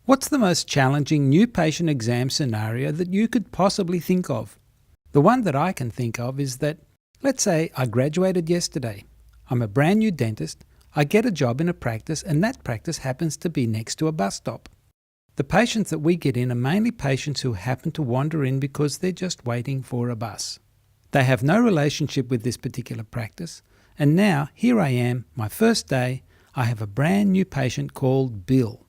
What's the most challenging new patient exam scenario that you could possibly think of? The one that I can think of is that, let's say I graduated yesterday. I'm a brand new dentist. I get a job in a practice, and that practice happens to be next to a bus stop. The patients that we get in are mainly patients who happen to wander in because they're just waiting for a bus. They have no relationship with this particular practice, and now here I am, my first day. I have a brand new patient called Bill.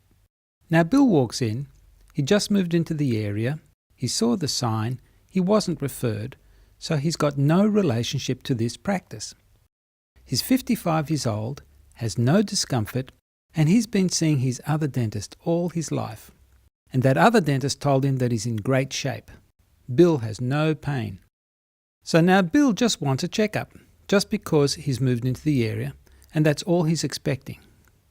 Now Bill walks in, he just moved into the area, he saw the sign, he wasn't referred, so he's got no relationship to this practice. He's 55 years old, has no discomfort, and he's been seeing his other dentist all his life. And that other dentist told him that he's in great shape. Bill has no pain. So now Bill just wants a checkup, just because he's moved into the area, and that's all he's expecting.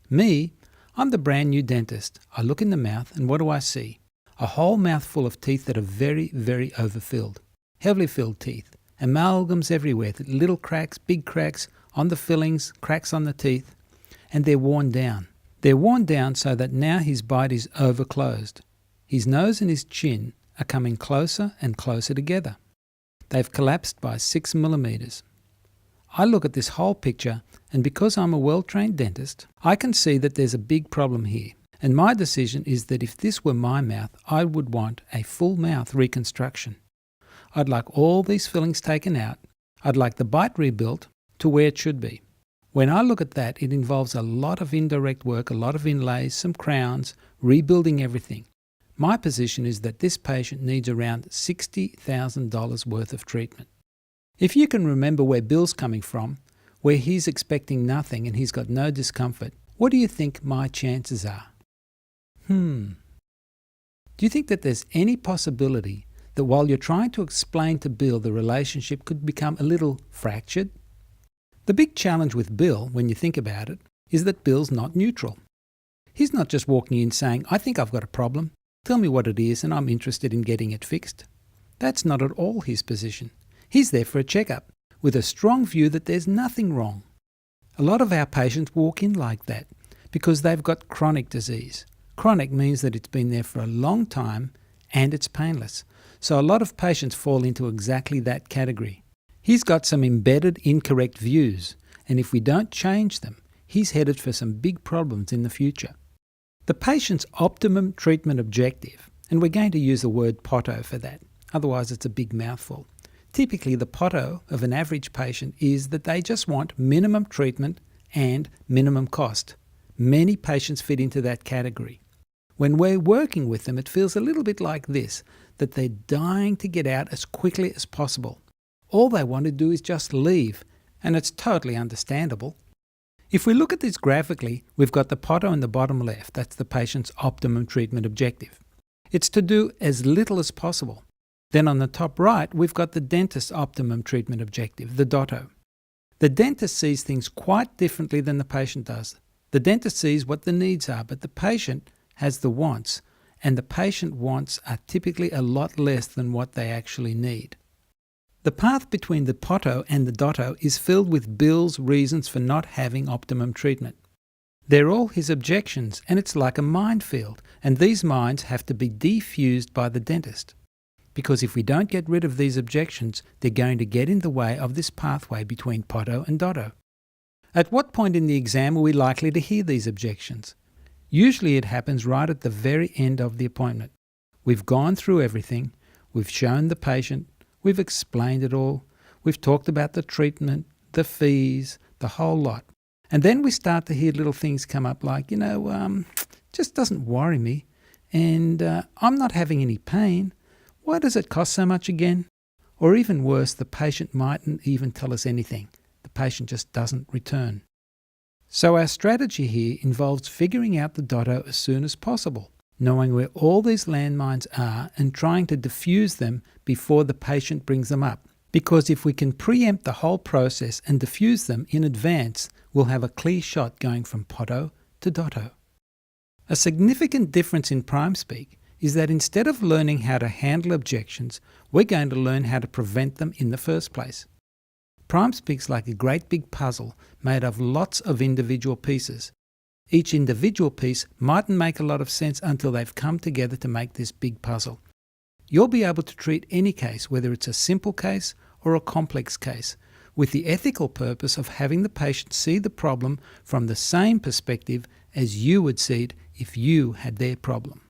Me, I'm the brand new dentist. I look in the mouth and what do I see? A whole mouthful of teeth that are very, very overfilled. Heavily filled teeth. Amalgams everywhere, little cracks, big cracks on the fillings, cracks on the teeth, and they're worn down. They're worn down so that now his bite is overclosed. His nose and his chin are coming closer and closer together. They've collapsed by 6 millimeters. I look at this whole picture, and because I'm a well-trained dentist, I can see that there's a big problem here. And my decision is that if this were my mouth, I would want a full mouth reconstruction. I'd like all these fillings taken out. I'd like the bite rebuilt to where it should be. When I look at that, it involves a lot of indirect work, a lot of inlays, some crowns, rebuilding everything. My position is that this patient needs around $60,000 worth of treatment. If you can remember where Bill's coming from, where he's expecting nothing and he's got no discomfort, what do you think my chances are? Do you think that there's any possibility that while you're trying to explain to Bill the relationship could become a little fractured? The big challenge with Bill, when you think about it, is that Bill's not neutral. He's not just walking in saying, I think I've got a problem, tell me what it is and I'm interested in getting it fixed. That's not at all his position. He's there for a checkup, with a strong view that there's nothing wrong. A lot of our patients walk in like that, because they've got chronic disease. Chronic means that it's been there for a long time and it's painless. So a lot of patients fall into exactly that category. He's got some embedded incorrect views, and if we don't change them, he's headed for some big problems in the future. The patient's optimum treatment objective, and we're going to use the word POTO for that, otherwise it's a big mouthful. Typically, the POTO of an average patient is that they just want minimum treatment and minimum cost. Many patients fit into that category. When we're working with them, it feels a little bit like this, that they're dying to get out as quickly as possible. All they want to do is just leave, and it's totally understandable. If we look at this graphically, we've got the POTO in the bottom left. That's the patient's optimum treatment objective. It's to do as little as possible. Then on the top right, we've got the dentist's optimum treatment objective, the DOTO. The dentist sees things quite differently than the patient does. The dentist sees what the needs are, but the patient has the wants, and the patient wants are typically a lot less than what they actually need. The path between the POTO and the DOTO is filled with Bill's reasons for not having optimum treatment. They're all his objections, and it's like a minefield, and these mines have to be defused by the dentist. Because if we don't get rid of these objections, they're going to get in the way of this pathway between POTO and DOTO. At what point in the exam are we likely to hear these objections? Usually it happens right at the very end of the appointment. We've gone through everything, we've shown the patient, we've explained it all, we've talked about the treatment, the fees, the whole lot. And then we start to hear little things come up like, just doesn't worry me, and I'm not having any pain. Why does it cost so much again? Or even worse, the patient mightn't even tell us anything. The patient just doesn't return. So our strategy here involves figuring out the DOTO as soon as possible, knowing where all these landmines are and trying to diffuse them before the patient brings them up. Because if we can preempt the whole process and diffuse them in advance, we'll have a clear shot going from POTO to DOTO. A significant difference in Primespeak is that instead of learning how to handle objections, we're going to learn how to prevent them in the first place. Primespeak's like a great big puzzle made of lots of individual pieces. Each individual piece mightn't make a lot of sense until they've come together to make this big puzzle. You'll be able to treat any case, whether it's a simple case or a complex case, with the ethical purpose of having the patient see the problem from the same perspective as you would see it if you had their problem.